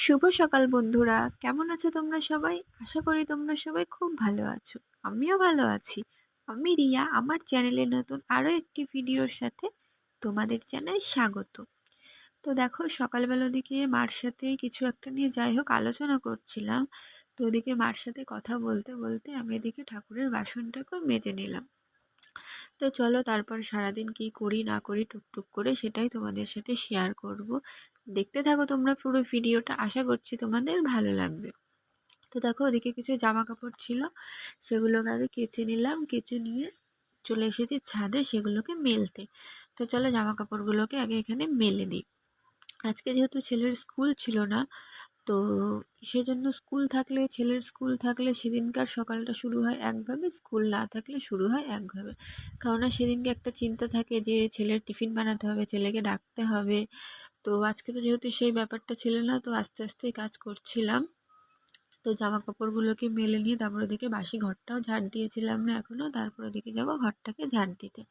শুভ সকাল বন্ধুরা, কেমন আছো তোমরা সবাই? আশা করি তোমরা সবাই খুব ভালো আছো। আমিও ভালো আছি। আমি রিয়া, আমার চ্যানেলে নতুন আরও একটি ভিডিওর সাথে তোমাদের জানাই স্বাগত। তো দেখো, সকালবেলা ওদিকে মার সাথে কিছু একটা নিয়ে যাই হোক আলোচনা করছিলাম। তো ওদিকে মার সাথে কথা বলতে বলতে আমি এদিকে ঠাকুরের বাসনটাকে মেজে নিলাম। তো চলো, তারপর সারাদিন কি করি না করি টুকটুক করে সেটাই তোমাদের সাথে শেয়ার করব। দেখতে থাকো তোমরা পুরো ভিডিওটা, আশা করছি তোমাদের ভালো লাগবে। তো দেখো, ওদিকে কিছু জামা কাপড় ছিল, সেগুলোকে আগে কেচে নিলাম। কেচে নিয়ে চলে এসেছি ছাদে সেগুলোকে মেলতে। তো চলো জামা কাপড়গুলোকে আগে এখানে মেলে দিই। আজকে যেহেতু ছেলের স্কুল ছিল না, তো সেজন্য ছেলের স্কুল থাকলে সেদিনকার সকালটা শুরু হয় একভাবে, স্কুল না থাকলে শুরু হয় একভাবে। কেননা সেদিনকে একটা চিন্তা থাকে যে ছেলের টিফিন বানাতে হবে, ছেলেকে ডাকতে হবে। তো আজকে তো যেহেতু সেই ব্যাপারটা ছিল না, তো আস্তে আস্তে কাজ করছিলাম। তো জামা কাপড়গুলোকে মেলে নিয়ে তারপর ওদিকে বাসি ঘরটাও ঝাড় দিয়েছিলাম না এখনো, তারপর ওদিকে যাবো ঘরটাকে ঝাড় দিতে।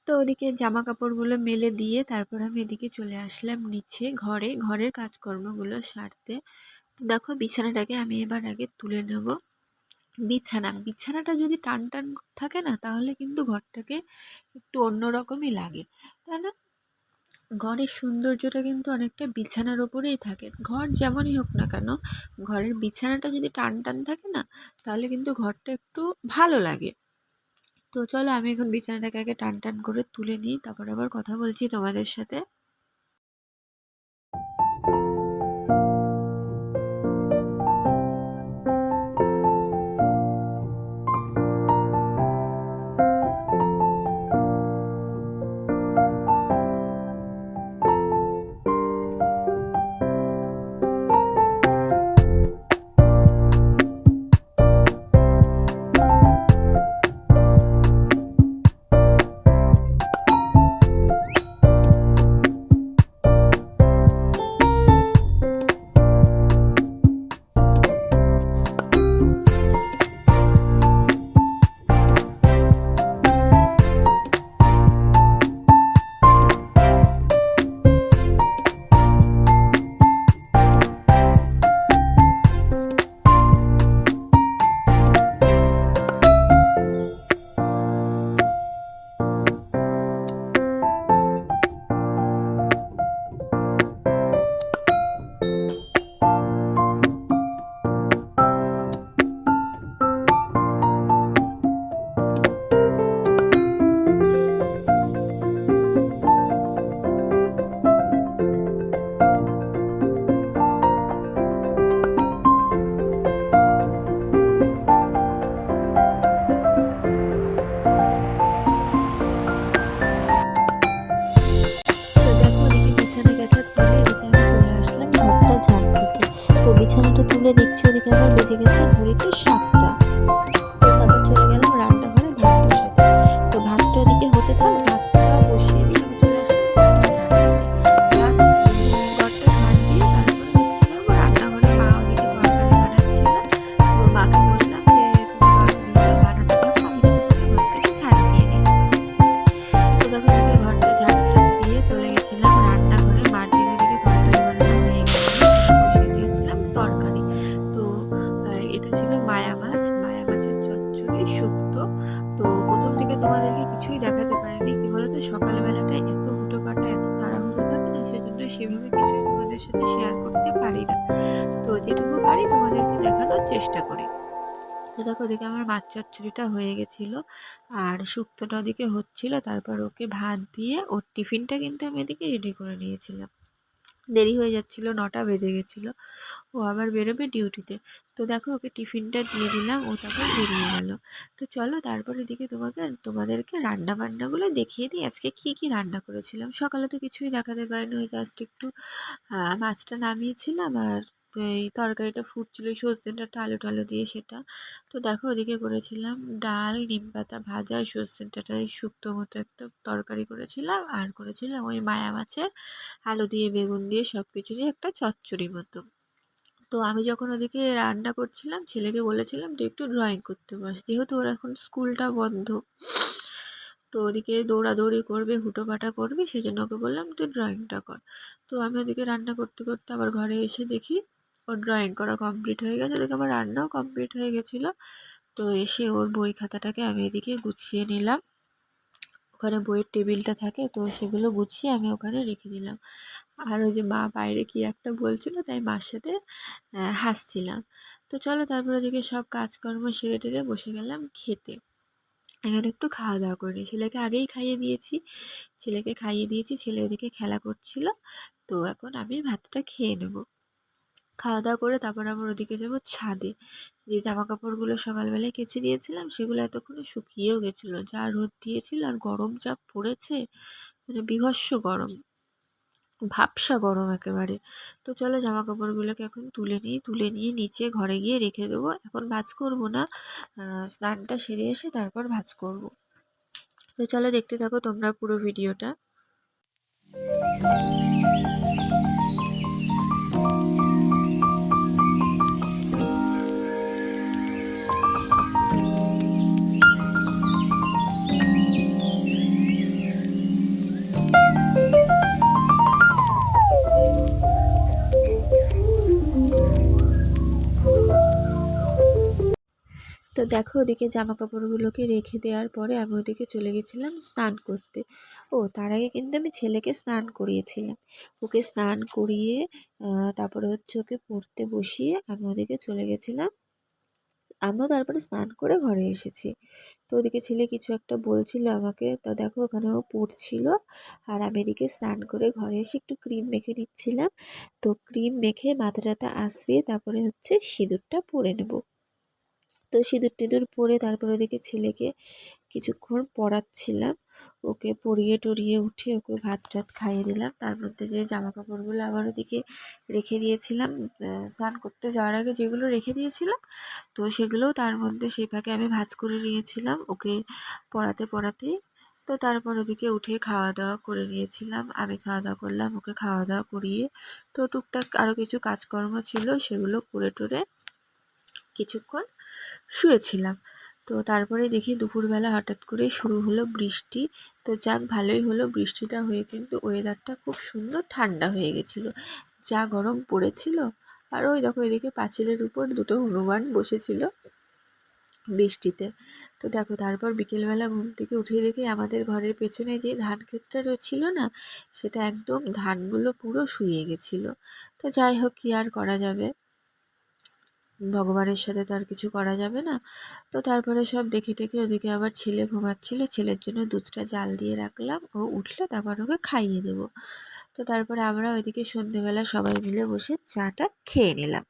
তো ওদিকে জামা কাপড়গুলো মেলে দিয়ে তারপর আমি এদিকে চলে আসলাম নিচে ঘরের কাজকর্মগুলো সারতে। তো দেখো, বিছানাটাকে আমি এবার আগে তুলে নেব। বিছানাটা যদি টান টান থাকে না, তাহলে কিন্তু ঘরটাকে একটু অন্যরকমই লাগে, তাই না? ঘরের সৌন্দর্যটা কিন্তু অনেকটা বিছানার ওপরেই থাকে। ঘর যেমনই হোক না কেন, ঘরের বিছানাটা যদি টান টান থাকে না, তাহলে কিন্তু ঘরটা একটু ভালো লাগে। তো চলো, আমি এখন বিছানাটাকে আগে টান টান করে তুলে নিই, তারপর আবার কথা বলছি তোমাদের সাথে। তো দেখো, ওদিকে বিছানা গাছা তুলে এদিকে আমি চলে আসলাম ঘরটা ঝাড় দিতে। তো বিছানাটা তুলে দেখছি ওদিকে আমার বেজে গেছে ঘড়িতে 7টা। তো তারপর চলে গেলাম রান্নাঘরে ভাত বসাতে। তো ভাতটা ওদিকে হতে থাক, ভাতটা বসিয়ে দিয়ে আমি চলে আসলাম ঘরটা ঝাড় দিতে। ঘরটা ঝাড় দিয়ে তারপরে হচ্ছে যাবো রান্নাঘরে। মা ওদিকে তরকারি বানাচ্ছিল। তো মাকে বললাম যে তুমি তরকারিগুলো বানাতে থাকো, আমি ঘরটাকে ঝাড় দিয়ে নিই। তো দেখো, এদিকে ঘরটা ঝাড়টা দিয়ে চলে গেছিলাম রান্নাঘরে। মার দিকে তরকারি বানানো হয়ে গেছে, বসিয়ে দিয়েছিলাম তরকারি। তো এটা ছিল মায়া মাছের চচ্চড়ি শুক্তো। তো প্রথম থেকে তোমাদেরকে কিছুই দেখাতে পারিনি, কি বলতো, সকালবেলাটায় এত হুটোপাটা এত তাড়াহুড়ো থাকে না, সেজন্য সেভাবে কিছুই তোমাদের সাথে শেয়ার করতে পারি না। তো যেটুকু পারি তোমাদেরকে দেখানোর চেষ্টা করি। তো দেখো, ওদিকে আমার মাছ চচ্চড়িটা হয়ে গেছিলো আর শুক্তোটা ওদিকে হচ্ছিল। তারপর ওকে ভাত দিয়ে ওর টিফিনটা কিন্তু আমি এদিকে রেডি করে নিয়েছিলাম। দেরি হয়ে যাচ্ছিল, 9টা বেজে গেছিলো। ও আবার বেরোবে ডিউটিতে। তো দেখো, ওকে টিফিনটা দিয়ে দিলাম, ও তারপর বেরিয়ে গেল। তো চলো, তারপর এদিকে তোমাদেরকে রান্না বান্নাগুলো দেখিয়ে দিই আজকে কি কি রান্না করেছিলাম। সকালে তো কিছুই দেখাতে পারিনি, ওই জাস্ট একটু মাছটা নামিয়েছিলাম আর এই তরকারিটা ফুটছিল সজনে ডাঁটা আলু টালু দিয়ে সেটা। তো দেখো ওদিকে করেছিলাম ডাল, নিম পাতা ভাজা, সজনে ডাঁটা শুক্তো মতো একটা তরকারি করেছিলাম, আর করেছিলাম ওই মায়া মাছের আলু দিয়ে বেগুন দিয়ে সব কিছু দিয়ে একটা চচ্চড়ি মতো। তো আমি যখন ওদিকে রান্না করছিলাম ছেলেকে বলেছিলাম তুই একটু ড্রয়িং করতে বস, যেহেতু ওর এখন স্কুলটা বন্ধ, তো ওদিকে দৌড়াদৌড়ি করবে হুটোপাটা করবে, সেই জন্য ওকে বললাম তুই ড্রয়িংটা কর। তো আমি ওদিকে রান্না করতে করতে আবার ঘরে এসে দেখি ওর ড্রয়িং করা কমপ্লিট হয়ে গেছে, ওদিকে আমার রান্নাও কমপ্লিট হয়ে গেছিলো। তো এসে ওর বই খাতাটাকে আমি এদিকে গুছিয়ে নিলাম, ওখানে বইয়ের টেবিলটা থাকে তো সেগুলো গুছিয়ে আমি ওখানে রেখে দিলাম। আর ওই যে মা বাইরে কি একটা বলছিল তাই মার সাথে হাসছিলাম। তো চলো তারপর ওদিকে সব কাজকর্ম সেরে টেরে বসে গেলাম খেতে। এখানে একটু খাওয়া দাওয়া করে নিই, ছেলেকে আগেই খাইয়ে দিয়েছি, ছেলে ওদিকে খেলা করছিল। তো এখন আমি ভাতটা খেয়ে নেব। খাওয়া দাওয়া করে তারপর আবার ওদিকে যাবো ছাদে, যে জামা কাপড়গুলো সকালবেলায় কেচে দিয়েছিলাম সেগুলো এতক্ষণে শুকিয়েও গেছিলো, যা রোদ দিয়েছিল আর গরম যা পড়েছে, মানে বীভৎস গরম, ভাবসা গরম একেবারে। তো চলো জামা কাপড়গুলোকে এখন তুলে নিয়ে নিচে ঘরে গিয়ে রেখে দেবো, এখন ভাঁজ করবো না, স্নানটা সেরে এসে তারপর ভাঁজ করবো। তো চলো দেখতে থাকো তোমরা পুরো ভিডিওটা। তো দেখো ওদিকে জামা কাপড়গুলোকে রেখে দেওয়ার পরে আমি ওদিকে চলে গেছিলাম স্নান করতে। ও তার আগে কিন্তু আমি ছেলেকে স্নান করিয়েছিলাম, ওকে স্নান করিয়ে তারপরে হচ্ছে ওকে পড়তে বসিয়ে আমি ওদিকে চলে গেছিলাম, আমিও তারপরে স্নান করে ঘরে এসেছি। তো ওদিকে ছেলে কিছু একটা বলছিল আমাকে, তো দেখো ওখানে ও পড়ছিল, আর আমি এদিকে স্নান করে ঘরে এসে একটু ক্রিম মেখে নিচ্ছিলাম। তো ক্রিম মেখে মাথা টাথা আশ্রিয়ে তারপরে হচ্ছে সিঁদুরটা পরে নেব। তো সিঁদুর টিঁদুর পরে তারপর ওদিকে ছেলেকে কিছুক্ষণ পড়াচ্ছিলাম, ওকে পড়িয়ে টরিয়ে উঠে ওকে ভাত টাত খাইয়ে দিলাম। তার মধ্যে যে জামা কাপড়গুলো আবার ওদিকে রেখে দিয়েছিলাম স্নান করতে যাওয়ার আগে, যেগুলো রেখে দিয়েছিলাম তো সেগুলোও তার মধ্যে সেই ফাঁকে আমি ভাঁজ করে নিয়েছিলাম ওকে পড়াতেই। তো তারপর ওদিকে উঠে খাওয়া দাওয়া করে নিয়েছিলাম, আমি খাওয়া দাওয়া করলাম, ওকে খাওয়া দাওয়া করিয়ে তো টুকটাক আরও কিছু কাজকর্ম ছিল সেগুলো করে টোরে কিছুক্ষণ শুয়েছিলাম। তো তারপরে দেখি দুপুরবেলা হঠাৎ করে শুরু হলো বৃষ্টি। তো যাক ভালোই হলো, বৃষ্টিটা হয়ে কিন্তু ওয়েদারটা খুব সুন্দর ঠান্ডা হয়ে গেছিলো, যা গরম পড়েছিল। আর ওই দেখো এদিকে পাঁচিলের উপর দুটো হনুমান বসেছিল বৃষ্টিতে। তো দেখো তারপর বিকেলবেলা ঘুম থেকে উঠে দেখি আমাদের ঘরের পেছনে যে ধান ক্ষেতটা ছিল না, সেটা একদম ধানগুলো পুরো শুয়ে গেছিলো। তো যাই হোক কী আর করা যাবে, ভগবানের সাথে তো আর কিছু করা যাবে না। তো তারপরে সব দেখে টেখে ওদিকে আবার ছেলে ঘুমাচ্ছিল, ছেলের জন্য দুধটা জাল দিয়ে রাখলাম, ও উঠলে তারপর ওকে খাইয়ে দেবো। তো তারপরে আমরা ওইদিকে সন্ধেবেলা সবাই মিলে বসে চাটা খেয়ে নিলাম।